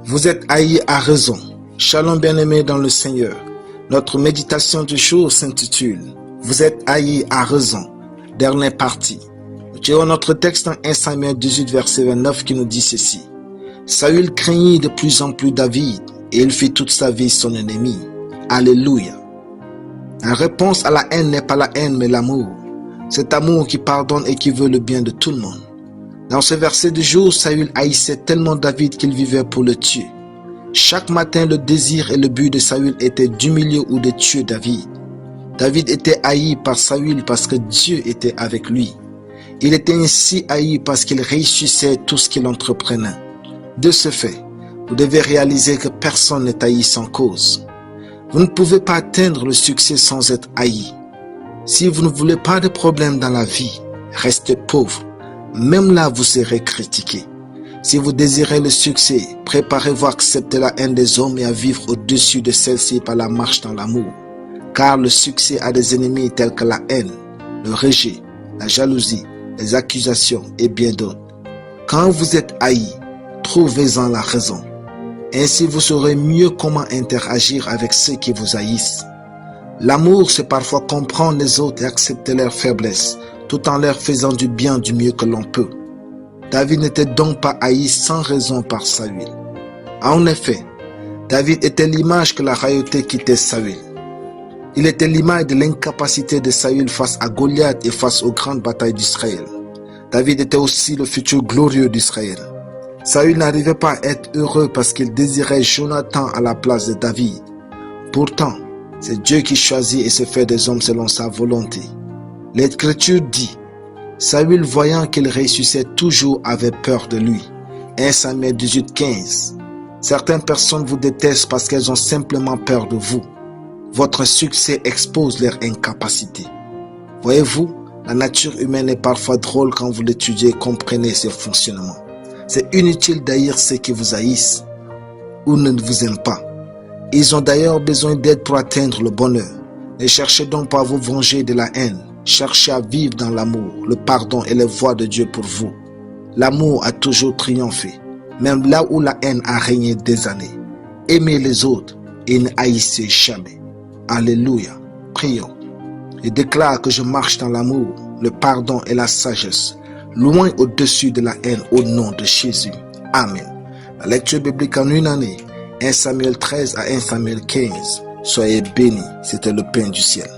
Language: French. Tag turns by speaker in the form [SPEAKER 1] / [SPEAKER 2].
[SPEAKER 1] Vous êtes haïs à raison. Shalom bien-aimés dans le Seigneur. Notre méditation du jour s'intitule « Vous êtes haïs à raison ». Dernière partie. Nous tirons notre texte en 1 Samuel 18 verset 29 qui nous dit ceci. Saül craignit de plus en plus David et il fit toute sa vie son ennemi. Alléluia. La réponse à la haine n'est pas la haine mais l'amour. Cet amour qui pardonne et qui veut le bien de tout le monde. Dans ce verset du jour, Saül haïssait tellement David qu'il vivait pour le tuer. Chaque matin, le désir et le but de Saül était d'humilier ou de tuer David. David était haï par Saül parce que Dieu était avec lui. Il était ainsi haï parce qu'il réussissait tout ce qu'il entreprenait. De ce fait, vous devez réaliser que personne n'est haï sans cause. Vous ne pouvez pas atteindre le succès sans être haï. Si vous ne voulez pas de problème dans la vie, restez pauvre. Même là, vous serez critiqué. Si vous désirez le succès, préparez-vous à accepter la haine des hommes et à vivre au-dessus de celle-ci par la marche dans l'amour. Car le succès a des ennemis tels que la haine, le rejet, la jalousie, les accusations et bien d'autres. Quand vous êtes haï, trouvez-en la raison. Ainsi, vous saurez mieux comment interagir avec ceux qui vous haïssent. L'amour, c'est parfois comprendre les autres et accepter leurs faiblesses, tout en leur faisant du bien du mieux que l'on peut. David n'était donc pas haï sans raison par Saül. En effet, David était l'image que la royauté quittait Saül. Il était l'image de l'incapacité de Saül face à Goliath et face aux grandes batailles d'Israël. David était aussi le futur glorieux d'Israël. Saül n'arrivait pas à être heureux parce qu'il désirait Jonathan à la place de David. Pourtant, c'est Dieu qui choisit et se fait des hommes selon sa volonté. L'Écriture dit, Saül voyant qu'il réussissait toujours avait peur de lui. 1 Samuel 18, 15. Certaines personnes vous détestent parce qu'elles ont simplement peur de vous. Votre succès expose leur incapacité. Voyez-vous, la nature humaine est parfois drôle quand vous l'étudiez et comprenez ses fonctionnements. C'est inutile d'haïr ceux qui vous haïssent ou ne vous aiment pas. Ils ont d'ailleurs besoin d'aide pour atteindre le bonheur. Ne cherchez donc pas à vous venger de la haine. Cherchez à vivre dans l'amour, le pardon et les voies de Dieu pour vous. L'amour a toujours triomphé, même là où la haine a régné des années. Aimez les autres et ne haïssez jamais. Alléluia. Prions. Je déclare que je marche dans l'amour, le pardon et la sagesse, loin au-dessus de la haine au nom de Jésus. Amen. La lecture biblique en une année, 1 Samuel 13 à 1 Samuel 15. Soyez bénis, c'était le pain du ciel.